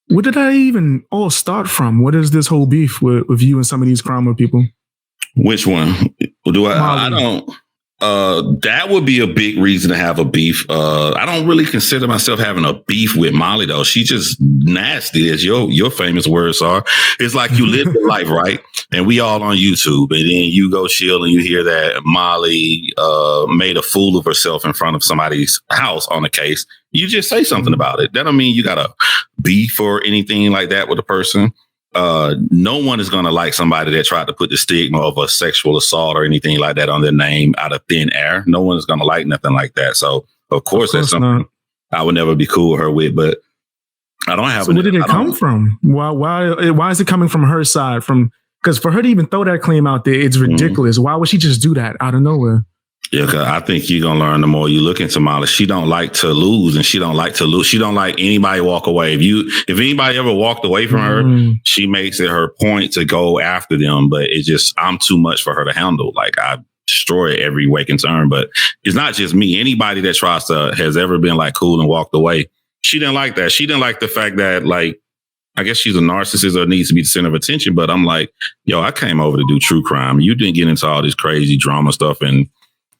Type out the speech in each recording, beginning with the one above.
Where did that even all start from? What is this whole beef with you and some of these crime people? Which one? Do I? Molly. I don't. That would be a big reason to have a beef. I don't really consider myself having a beef with Molly though. She just nasty, as your famous words are. It's like you live your life, right? And we all on YouTube, and then you go chill and you hear that Molly made a fool of herself in front of somebody's house on a case. You just say something about it. That don't mean you got a beef or anything like that with a person. No one is going to like somebody that tried to put the stigma of a sexual assault or anything like that on their name out of thin air. No one is going to like nothing like that. So, of course that's something I would never be cool with her with. But I don't have. So where did it come from? Why is it coming from her side? Because for her to even throw that claim out there, it's ridiculous. Why would she just do that out of nowhere? Yeah, cause I think you're gonna learn the more you look into Molly. She don't like to lose, and she don't like to lose. She don't like anybody walk away. If anybody ever walked away from her, she makes it her point to go after them. But it's just I'm too much for her to handle. Like I destroy every waking turn. But it's not just me. Anybody that has ever been like cool and walked away. She didn't like that. She didn't like the fact that like I guess she's a narcissist or needs to be the center of attention. But I'm like, yo, I came over to do true crime. You didn't get into all this crazy drama stuff and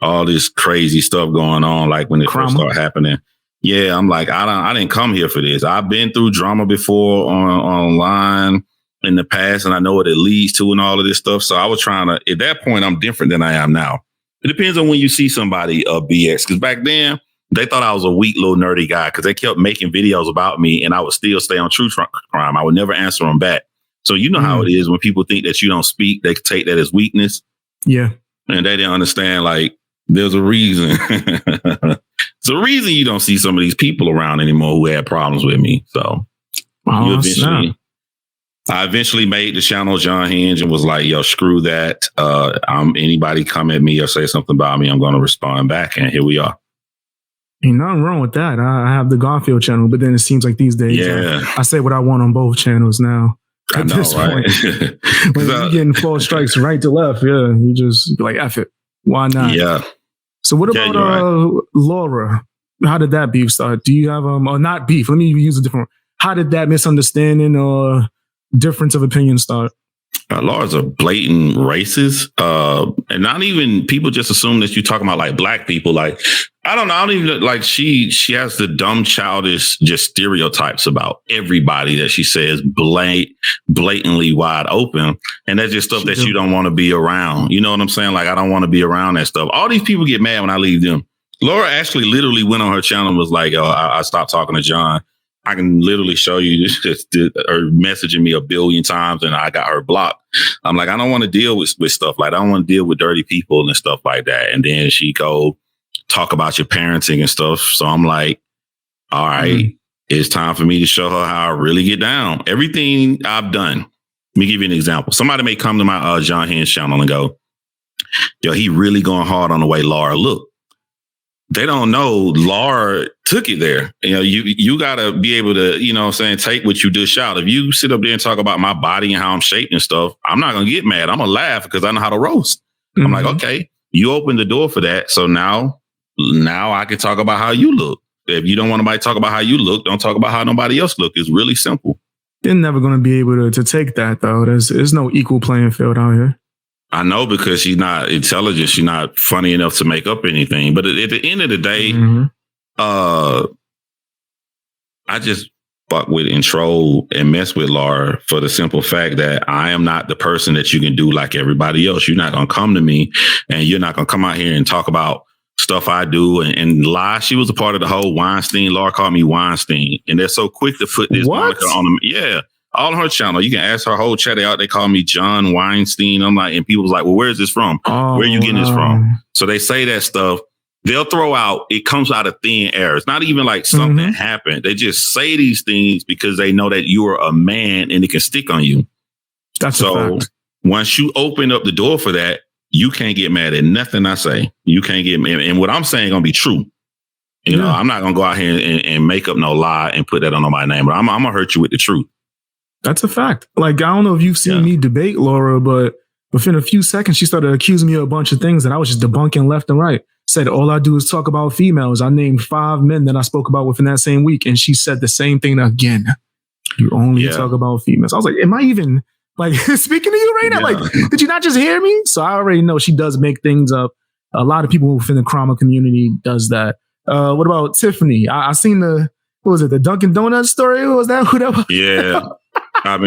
all this crazy stuff going on, like when it first started happening. Yeah, I'm like, I didn't come here for this. I've been through drama before online in the past, and I know what it leads to and all of this stuff. So I was trying to, at that point, I'm different than I am now. It depends on when you see somebody BX, because back then, they thought I was a weak little nerdy guy because they kept making videos about me and I would still stay on true crime. I would never answer them back. So you know how it is when people think that you don't speak, they take that as weakness. Yeah. And they didn't understand, like, there's a reason. It's a reason you don't see some of these people around anymore who had problems with me. So I eventually made the channel Jonhinged and was like, yo, screw that. Anybody come at me or say something about me, I'm going to respond back. And here we are. Ain't nothing wrong with that. I have the Garfield channel, but then it seems like these days I say what I want on both channels now. At this point, when you're getting 4 strikes right to left, you just be like, F it. Why not? Yeah. So what about Laura? How did that beef start? Do you have or not beef? Let me use a different. How did that misunderstanding or difference of opinion start? Laura's a blatant racist, and not even people just assume that you're talking about like black people. Like I don't know. I don't even like she has the dumb, childish, just stereotypes about everybody that she says blatantly wide open, and that's just stuff that you don't want to be around. You know what I'm saying? Like I don't want to be around that stuff. All these people get mad when I leave them. Laura actually literally went on her channel and was like, "Oh, I stopped talking to John." I can literally show you just her messaging me 1 billion times and I got her blocked. I'm like, I don't want to deal with stuff like that. I don't want to deal with dirty people and stuff like that. And then she go talk about your parenting and stuff. So I'm like, all right, it's time for me to show her how I really get down. Everything I've done. Let me give you an example. Somebody may come to my Jonhinged channel and go, yo, he really going hard on the way Laura look. They don't know Laura took it there. You know, you got to be able to, you know what I'm saying, take what you dish out. If you sit up there and talk about my body and how I'm shaped and stuff, I'm not going to get mad. I'm going to laugh because I know how to roast. I'm like, okay, you opened the door for that. So now I can talk about how you look. If you don't want nobody to talk about how you look, don't talk about how nobody else look. It's really simple. They're never going to be able to take that, though. There's no equal playing field out here. I know because she's not intelligent. She's not funny enough to make up anything. But at the end of the day, I just fuck with and troll and mess with Laura for the simple fact that I am not the person that you can do like everybody else. You're not going to come to me and you're not going to come out here and talk about stuff I do and lie. She was a part of the whole Weinstein. Laura called me Weinstein. And they're so quick to put this moniker on them. Yeah. All on her channel. You can ask her whole chat out. They call me John Weinstein. I'm like, and people was like, well, where's this from? Where are you getting this from? So they say that stuff. They'll throw out, it comes out of thin air. It's not even like something happened. They just say these things because they know that you are a man and it can stick on you. That's so once you open up the door for that, you can't get mad at nothing I say. You can't get mad. And what I'm saying gonna be true. You know, I'm not gonna go out here and make up no lie and put that on my name. But I'm gonna hurt you with the truth. That's a fact. Like, I don't know if you've seen me debate Laura, but within a few seconds, she started accusing me of a bunch of things that I was just debunking left and right. Said, all I do is talk about females. I named 5 men that I spoke about within that same week. And she said the same thing again. You only talk about females. I was like, am I even like speaking to you right now? Like, did you not just hear me? So I already know she does make things up. A lot of people within the Krama community does that. What about Tiffany? I seen the Dunkin' Donuts story? Was that who that was? Yeah. I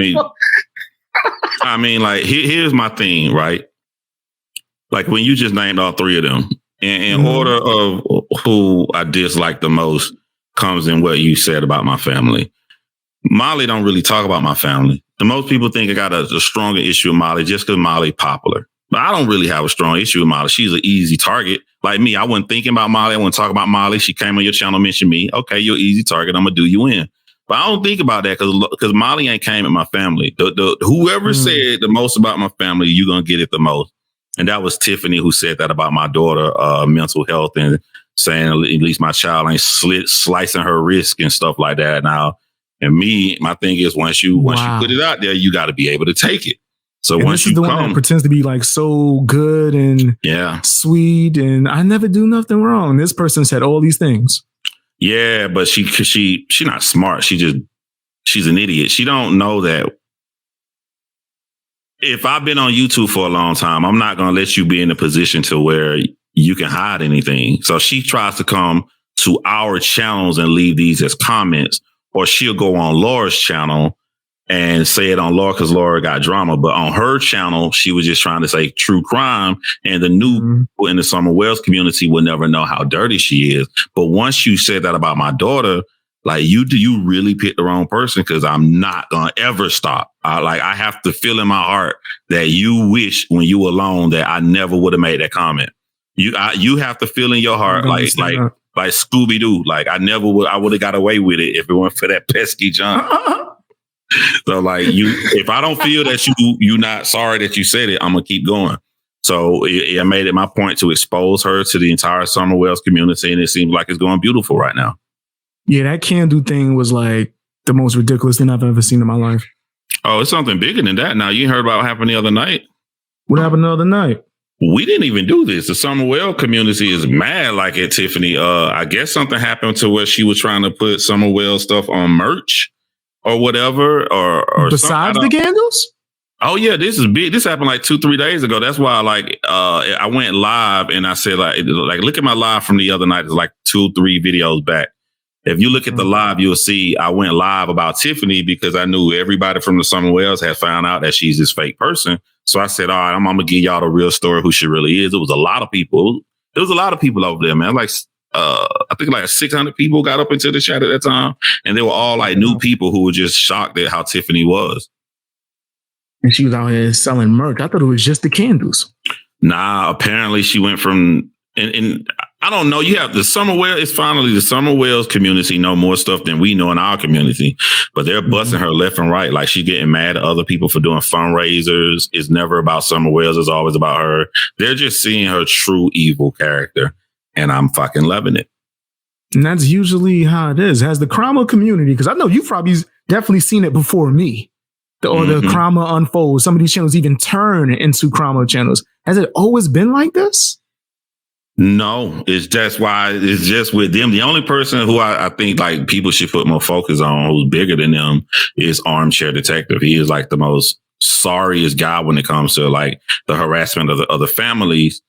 mean, like, here's my thing, right? Like, when you just named all three of them, in order of who I dislike the most comes in what you said about my family. Molly don't really talk about my family. The most people think I got a stronger issue with Molly just because Molly popular. But I don't really have a strong issue with Molly. She's an easy target. Like me, I wasn't thinking about Molly. I wasn't talking about Molly. She came on your channel, mentioned me. Okay, you're an easy target. I'm going to do you in. But I don't think about that because Molly ain't came at my family. Whoever said the most about my family, you're going to get it the most. And that was Tiffany who said that about my daughter, mental health, and saying at least my child ain't slicing her wrist and stuff like that now. And me, my thing is once you put it out there, you got to be able to take it. So and once this is the one that pretends to be like so good and sweet, and I never do nothing wrong. This person said all these things. Yeah, but she not smart. She's an idiot. She don't know that if I've been on YouTube for a long time, I'm not going to let you be in a position to where you can hide anything. So she tries to come to our channels and leave these as comments, or she'll go on Laura's channel and say it on Laura because Laura got drama. But on her channel, she was just trying to say true crime. And the new people in the Summer Wells community will never know how dirty she is. But once you said that about my daughter, like you really picked the wrong person because I'm not going to ever stop. I have to feel in my heart that you wish when you were alone that I never would have made that comment. You have to feel in your heart like Scooby-Doo. Like I would have got away with it if it weren't for that pesky John. So like if I don't feel that you not sorry that you said it, I'm gonna keep going. So I made it my point to expose her to the entire Summer Wells community, and it seems like it's going beautiful right now. Yeah, that can-do thing was like the most ridiculous thing I've ever seen in my life. Oh, it's something bigger than that. Now you heard about what happened the other night. What happened the other night? We didn't even do this. The Summer Wells community is mad like at Tiffany. I guess something happened to where she was trying to put Summer Wells stuff on merch or whatever. Or besides the candles? Oh yeah, this is big. This happened like 2-3 days ago. That's why I went live and I said like look at my live from the other night. It's like 2-3 videos back. If you look at the live, you'll see I went live about Tiffany because I knew everybody from the Summer Wells had found out that she's this fake person. So I said, all right, I'm going to give y'all the real story, who she really is. It was a lot of people. There was a lot of people over there, man. Like, I think like 600 people got up into the chat at that time. And they were all like new people who were just shocked at how Tiffany was. And she was out here selling merch. I thought it was just the candles. Nah, apparently she went from... And I don't know. You have the Summer Wells. It's finally the Summer Wells community know more stuff than we know in our community, but they're busting her left and right. Like she's getting mad at other people for doing fundraisers. It's never about Summer Wells. It's always about her. They're just seeing her true evil character, and I'm fucking loving it. And that's usually how it is. Has the Krama community, because I know you've probably definitely seen it before me, the Krama unfold. Some of these channels even turn into Krama channels. Has it always been like this? No, it's just with them. The only person who I think like people should put more focus on who's bigger than them is Armchair Detective. He is like the most sorriest guy when it comes to like the harassment of the other families.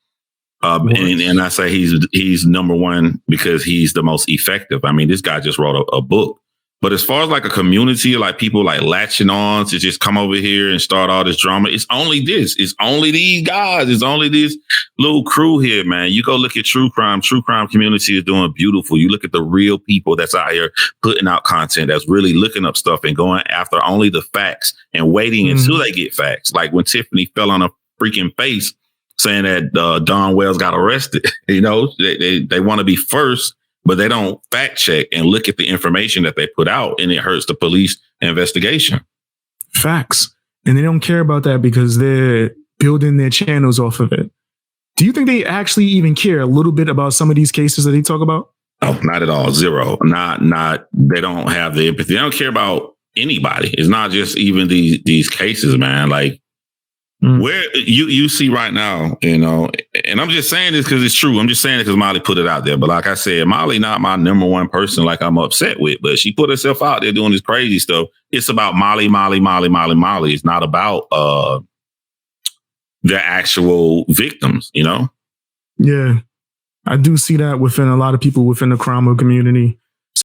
And I say he's number one because he's the most effective. I mean, this guy just wrote a book. But as far as like a community, like people like latching on to just come over here and start all this drama, it's only this. It's only these guys. It's only this little crew here, man. You go look at true crime. True crime community is doing beautiful. You look at the real people that's out here putting out content that's really looking up stuff and going after only the facts and waiting until they get facts. Like when Tiffany fell on her freaking face saying that Don Wells got arrested. You know, they want to be first, but they don't fact check and look at the information that they put out, and it hurts the police investigation. Facts. And they don't care about that because they're building their channels off of it. Do you think they actually even care a little bit about some of these cases that they talk about? Oh, not at all. Zero. Not. They don't have the empathy. They don't care about anybody. It's not just even these cases, man. Like Where you see right now, you know, and I'm just saying this because it's true. I'm just saying it because Molly put it out there. But like I said, Molly not my number one person like I'm upset with, but she put herself out there doing this crazy stuff. It's about Molly. It's not about the actual victims, you know? Yeah. I do see that within a lot of people within the crime community.